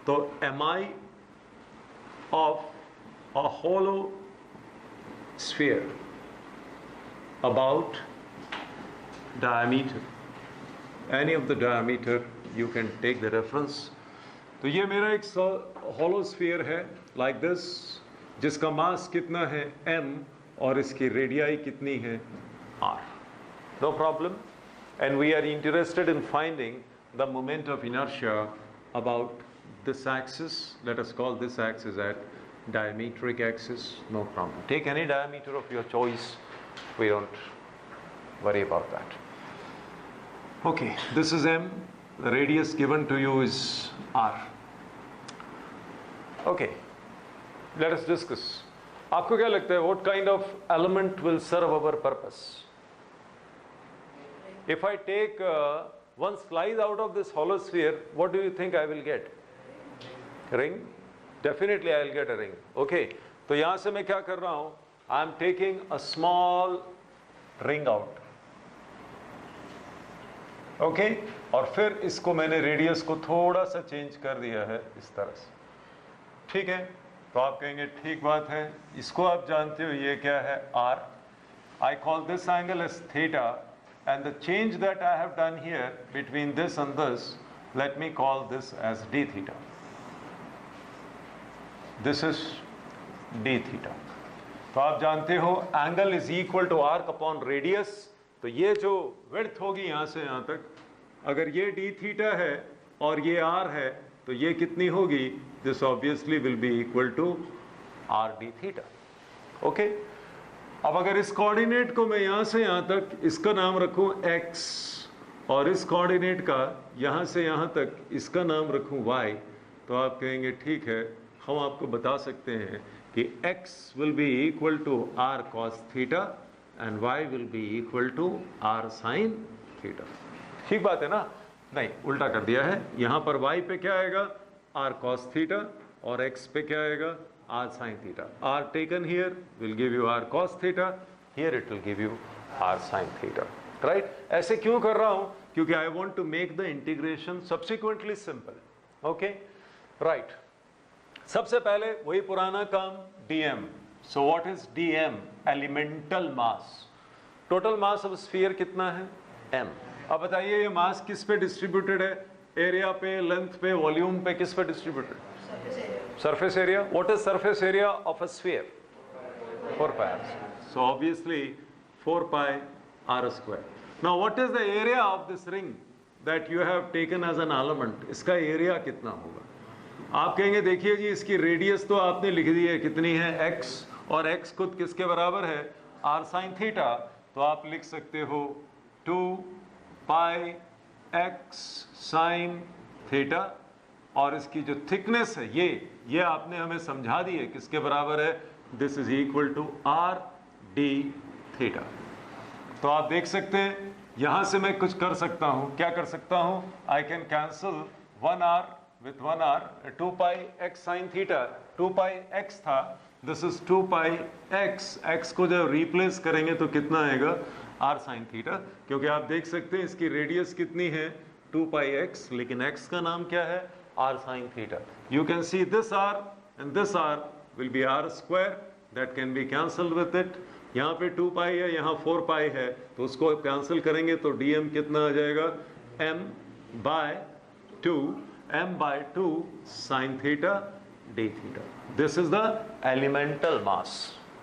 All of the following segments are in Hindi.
तो mi of a hollow sphere about diameter, any of the diameter you can take the reference. तो ये मेरा एक hollow sphere है like this, जिसका मास कितना है m और इसकी रेडियाई कितनी है r. No problem. And we are interested in finding the moment of inertia about this axis. Let us call this axis at diametric axis. No problem. Take any diameter of your choice. We don't worry about that. Okay, this is m. The radius given to you is r. Okay, let us discuss. आपको क्या लगता है, what kind of element will serve our purpose? If I take one slice out of this hollow sphere, what do you think I will get? Ring? Definitely I will get a ring. Okay, तो यहाँ से मैं क्या कर रहा हूँ? I am taking a small ring out. Okay, और फिर इसको मैंने रेडियस को थोड़ा सा चेंज कर दिया है इस तरह से. ठीक है, तो आप कहेंगे ठीक बात है, इसको आप जानते हो ये क्या है, r. I call this angle as theta, and the change that I have done here between this and this, let me call this as d theta. This is d theta. तो आप जानते हो angle is equal to arc upon radius. तो ये जो विड्थ होगी यहाँ से यहाँ तक, अगर ये d थीटा है और ये r है, तो ये कितनी होगी? This obviously will be equal to r d theta. Okay, अब अगर इस कोऑर्डिनेट को मैं यहाँ से यहाँ तक इसका नाम रखूँ x, और इस कोऑर्डिनेट का यहाँ से यहाँ तक इसका नाम रखूँ y, तो आप कहेंगे ठीक है, हम आपको बता सकते हैं कि x will be equal to r cos theta and y will be equal to r sin theta. ठीक बात है ना? नहीं, उल्टा कर दिया है. यहाँ पर y पे क्या आएगा? r cos theta, और x पे क्या आएगा? r sin theta. r taken here will give you r cos theta, here it will give you r sin theta. Right? ऐसे क्यों कर रहा हूँ? क्योंकि I want to make the integration subsequently simple. Okay? Right. सबसे पहले वही पुराना काम, dm. So what is dm? Elemental mass. Total mass of sphere कितना है? m. अब बताइए ये मास किस पे डिस्ट्रीब्यूटेड है? एरिया पे, लेंथ पे, वॉल्यूम पे, किस पे distributed? Surface area. What is surface area of a sphere? 4 pi r square. So obviously 4 pi r square. Now what is the area of this ring that you have taken as an element? इसका एरिया कितना होगा? आप कहेंगे देखिए जी, इसकी रेडियस तो आपने लिख दी है, कितनी है? x, और x खुद किसके बराबर है? r sin theta. तो आप लिख सकते हो 2 pi x sin थीटा, और इसकी जो थिकनेस है ये आपने हमें समझा दी है किसके बराबर है? This is equal to r d theta. तो आप देख सकते हैं यहाँ से मैं कुछ कर सकता हूँ. क्या कर सकता हूँ? I can cancel 1r with 1r, 2 pi x sin theta, 2 pi x था, this is 2 pi x को जब रिप्लेस करेंगे तो कितना आएगा? r sin theta. क्योंकि आप देख सकते हैं इसकी रेडियस कितनी है? 2 pi x, लेकिन x का नाम क्या है? r sin theta. You can see this r and this r will be r square, that can be cancelled with it. यहाँ पे 2 pi है, यहाँ 4 pi है, तो उसको कैंसिल करेंगे तो dm कितना आ जाएगा? m by 2 sin theta d theta. This is the elemental mass.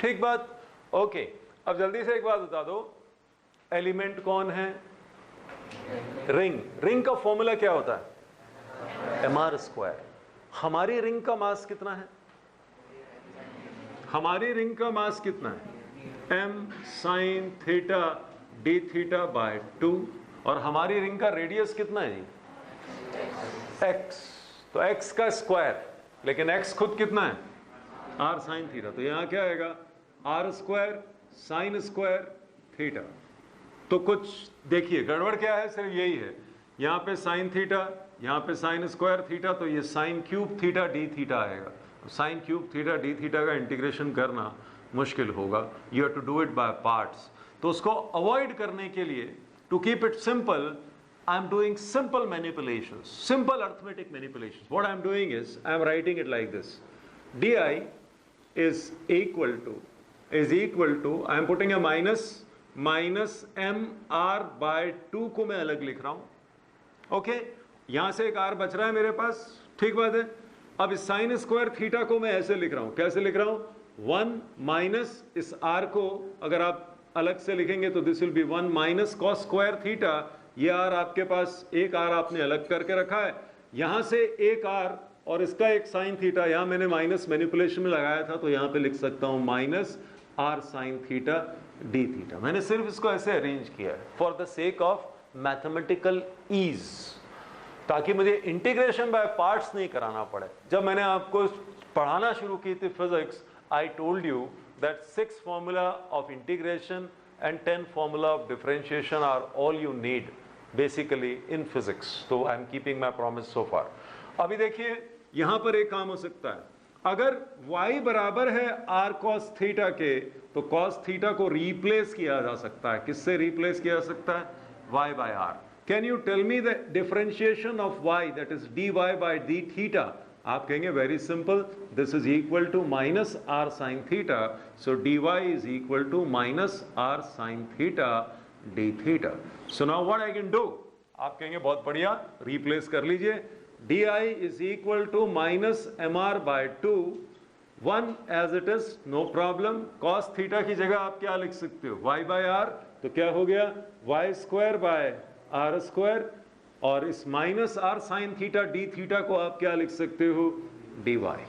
ठीक बात? ओके, अब जल्दी से एक बात बता दो, एलिमेंट कौन है? रिंग. रिंग का फॉर्मूला क्या होता है? mr square. हमारी रिंग का मास कितना है? हमारी रिंग का मास कितना है? m sin theta d theta by 2, और हमारी रिंग का रेडियस कितना है जी? x. तो x का स्क्वायर, लेकिन x खुद कितना है? r sin theta. तो यहाँ क्या आएगा? r square sine square theta. तो कुछ देखिए गड़बड़ क्या है, सिर्फ यही है, यहाँ पे साइन थीटा, यहाँ पे साइन स्क्वायर थीटा, तो ये sine cube theta D theta आएगा. Sine cube theta D theta का इंटीग्रेशन करना मुश्किल होगा. You have to do it by parts. तो उसको अवॉइड करने के लिए, to keep it simple, I'm doing simple manipulations, simple arithmetic manipulations. What I'm doing is I'm writing it like this: di is equal to I'm putting a minus mr by 2 को मैं अलग लिख रहा हूं। ओके, यहां से एक r बच रहा है मेरे पास, ठीक बात है। अब इस साइन स्क्वायर थीटा को मैं ऐसे लिख रहा हूं, कैसे लिख रहा हूं, 1 माइनस इस r को अगर आप अलग से लिखेंगे तो this will be 1 minus cos square theta. ये r आपके पास, एक r आपने अलग करके रखा है, यहां से एक r और इसका एक साइन थीटा, यहां मैंने माइनस मैनिपुलेशन में लगाया था तो यहां पे लिख सकता हूं minus r sine theta D theta. मैंने सिर्फ इसको ऐसे अरेंज किया है for the sake of mathematical ease, ताकि मुझे इंटीग्रेशन बाय पार्ट्स नहीं कराना पड़े। जब मैंने आपको पढ़ाना शुरू की थी physics, I told you that 6 formula of integration and 10 formula of differentiation are all you need basically in physics. So I am keeping my promise so far. अभी देखिए यहां पर एक काम हो सकता है, अगर y बराबर है r cos थीटा के तो cos थीटा को रिप्लेस किया जा सकता है। किससे रिप्लेस किया जा सकता है, y by r। Can you tell me the differentiation of y, that is dy by d theta? आप कहेंगे very simple, this is equal to minus are sine theta, so d y is equal to minus are sine theta D theta. So now what I can do, आप कहेंगे बहुत बढ़िया, रिप्लेस कर लीजिए, d I is equal to minus M R by 2, 1 as it is, no problem. Cos theta की जगह आप क्या लिख सकते हो, वाई बाय आर, तो क्या हो गया, Y square by are square, और इस minus are sine theta D theta को आप क्या लिख सकते हो, D Y.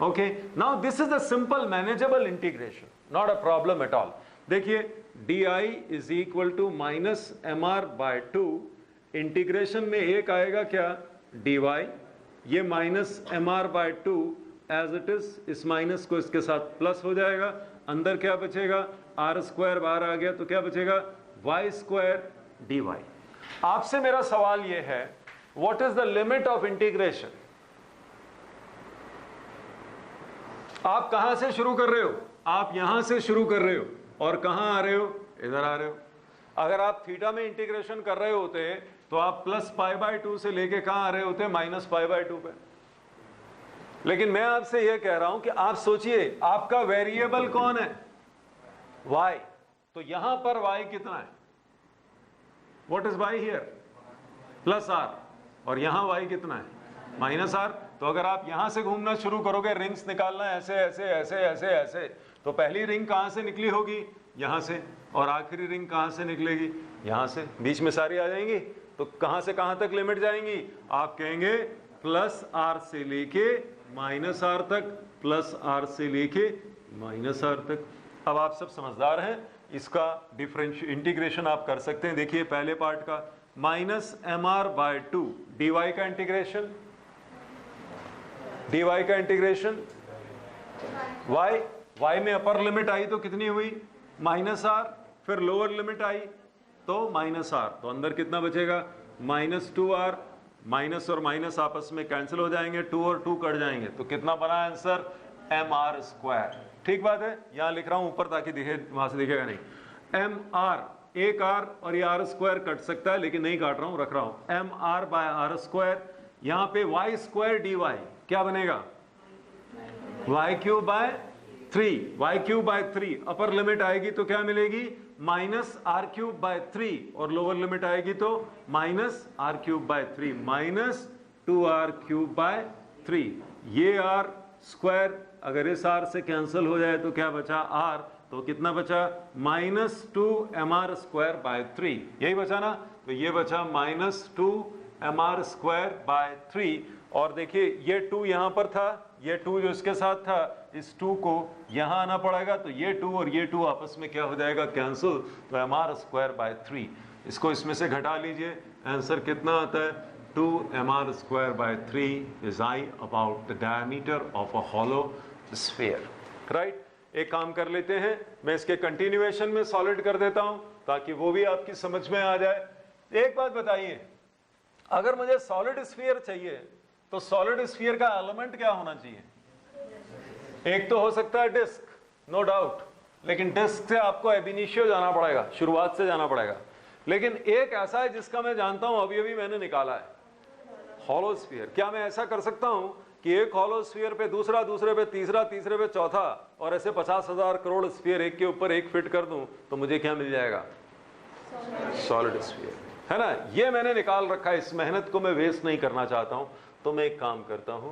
Okay, now this is a simple manageable integration, not a problem at all. देखिए D I is equal to minus M R by 2, integration में एक आएगा क्या, डी वाई, ये minus M R by 2 as it is, इस माइनस को इसके साथ प्लस हो जाएगा, अंदर क्या बचेगा, आर स्क्वायर बाहर आ गया तो क्या बचेगा, वाई स्क्वायर डी वाई। आपसे मेरा सवाल यह है, what is the limit of integration. आप कहां से शुरू कर रहे हो, आप यहां से शुरू कर रहे हो और कहां आ रहे हो, इधर आ रहे हो। अगर आप थीटा में इंटीग्रेशन कर रहे होते तो आप प्लस पाई बाय 2 से लेके कहां आ रहे होते, माइनस पाई बाय 2 पे। लेकिन मैं आपसे यह कह रहा हूं कि आप सोचिए आपका वेरिएबल कौन है, y, तो यहां पर y कितना है, What is y here? Plus r, और यहां y कितना है, माइनस r। तो अगर आप यहां से घूमना शुरू करोगे, रिंग्स निकालना ऐसे ऐसे ऐसे ऐसे ऐसे, तो पहली रिंग कहां से निकली होगी, यहां से, और आखिरी रिंग कहां से निकलेगी, यहां से, बीच में सारी आ जाएंगी। तो कहां से कहां तक लिमिट जाएंगी, आप कहेंगे प्लस r से लेके माइनस r तक, प्लस r से लेके माइनस r तक। अब आप सब समझदार हैं, इसका डिफरेंशियल इंटीग्रेशन आप कर सकते हैं। देखिए पहले पार्ट का minus M R by 2, d y का इंटीग्रेशन, डी वाई का इंटीग्रेशन, वाई, वाई में अपर लिमिट आई तो कितनी हुई, माइनस आर, फिर लोअर लिमिट आई तो माइनस आर, तो अंदर कितना बचेगा, माइनस 2r, माइनस और माइनस आपस में कैंसिल हो जाएंगे, 2 और 2 कट जाएंगे, तो कितना बना आंसर, एम आर स्क्वायर। ठीक बात है, यहां लिख रहा हूं ऊपर ताकि दिखे, वहां से दिखेगा नहीं। एम आर, एक आर और ये आर स्क्वायर कट सकता है लेकिन नहीं काट रहा हूं, रख रहा हूं, m are by are square, यहां पे वाई स्क्वायर डी वाई क्या बनेगा, y cube by 3, y cube by 3, upper limit आएगी तो क्या मिलेगी, माइनस आर क्यूब बाय 3, और लोअर लिमिट आएगी तो minus r cube by 3, minus 2r cube by 3। ये आर स्क्वायर अगर इस r से कैंसिल हो जाए तो क्या बचा, r, तो कितना बचा, माइनस 2 mr स्क्वायर बाय 3, यही बचा ना, तो ये बचा माइनस 2 mr स्क्वायर बाय 3। और देखिए ये 2 यहां पर था, ये 2 जो इसके साथ था, इस 2 को यहां आना पड़ेगा, तो ये 2 और ये 2 आपस में क्या हो जाएगा, कैंसिल, तो mr स्क्वायर बाय 3। इसको इसमें से घटा लीजिए, आंसर कितना आता है, 2 mr square by 3 is I about the diameter of a hollow sphere, right? एक काम कर लेते हैं, मैं इसके कंटिन्यूएशन में सॉलिड कर देता हूं ताकि वो भी आपकी समझ में आ जाए। एक बात बताइए, अगर मुझे सॉलिड स्फीयर चाहिए तो सॉलिड स्फीयर का एलिमेंट क्या होना चाहिए, एक तो हो सकता है डिस्क, नो डाउट, लेकिन डिस्क से आपको एब इनिशियो जाना पड़ेगा, शुरुआत से जाना पड़ेगा। लेकिन एक ऐसा है जिसका मैं जानता हूं, अभी अभी मैंने निकाला है, हॉलो स्फीयर। क्या मैं ऐसा कर सकता हूं कि एक हॉलो स्फीयर पे दूसरा, दूसरे पे तीसरा, तीसरे पे चौथा, और ऐसे 50,000 करोड़ स्फीयर एक के ऊपर एक फिट कर दूं तो मुझे क्या मिल जाएगा? सॉलिड स्फीयर, है ना। ये मैंने निकाल रखा है, इस मेहनत को मैं वेस्ट नहीं करना चाहता हूं, तो मैं एक काम करता हूं,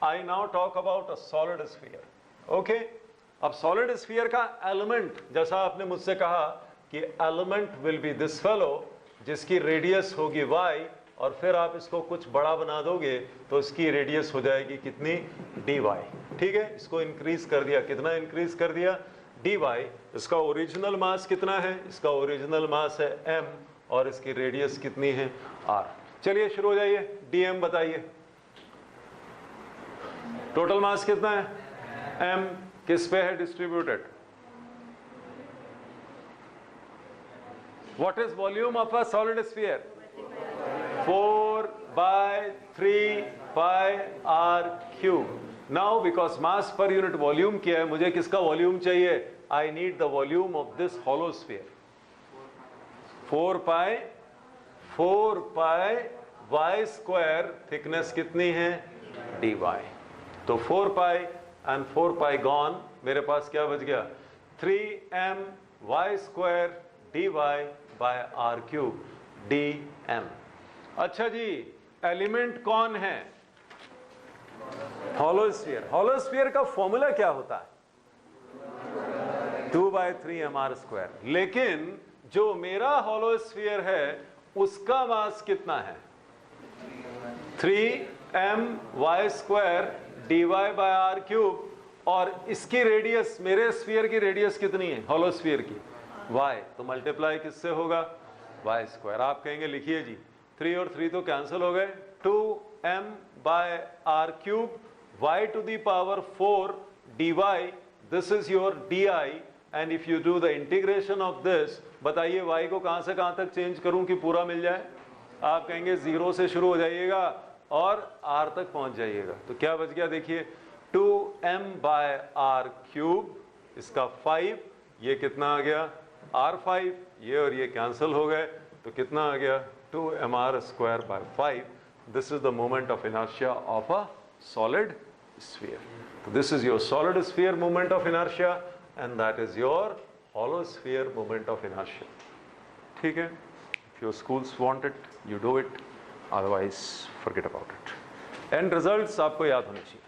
I now talk about a solid sphere. Okay, अब सॉलिड स्फीयर का एलिमेंट, जैसा आपने मुझसे कहा कि element will be this fellow, जिसकी रेडियस होगी y, और फिर आप इसको कुछ बड़ा बना दोगे तो इसकी रेडियस हो जाएगी कितनी? dy। ठीक है, इसको इंक्रीज कर दिया, कितना इंक्रीज कर दिया? dy। इसका ओरिजिनल मास कितना है? इसका ओरिजिनल मास है m, और इसकी रेडियस कितनी है? r। चलिए शुरू हो जाइए, dm बताइए। टोटल मास कितना है? m। किस पे है distributed? What is volume of a solid sphere? 4/3 pi r cube. Now because mass per unit volume क्या है, मुझे किसका वॉल्यूम चाहिए? I need the volume of this hollow sphere. 4 pi y square, thickness कितनी है? dy। तो 4 pi and 4 pi gone, मेरे पास क्या बच गया? 3m y square dy by r cube dm। अच्छा जी, एलिमेंट कौन है? Hollow sphere. हॉलो स्फीयर का फॉर्मूला क्या होता है? 2/3mr²। लेकिन जो मेरा हॉलो स्फीयर है उसका मास कितना है? 3my² dy by r cube, और इसकी रेडियस, मेरे स्फीयर की रेडियस कितनी है? हॉलो स्फीयर की y, तो मल्टीप्लाई किससे होगा? y²। आप कहेंगे लिखिए जी, 3 और 3 तो कैंसिल हो गए, 2m by r cube y to the power 4 dy, this is your di, and if you do the integration of this, बताइए y को कहां से कहां तक चेंज करूं कि पूरा मिल जाए? आप कहेंगे 0 से शुरू हो जाइएगा और r तक पहुंच जाइएगा। तो क्या बच गया? देखिए 2m by r cube, इसका 5, ये कितना आ गया? r5, ये और ये कैंसिल हो गए, तो कितना आ गया? 2mr² by 5। This is the moment of inertia of a solid sphere. So this is your solid sphere moment of inertia, and that is your hollow sphere moment of inertia. ठीक है? If your schools want it, you do it. Otherwise, forget about it. End results आपको याद होने चाहिए।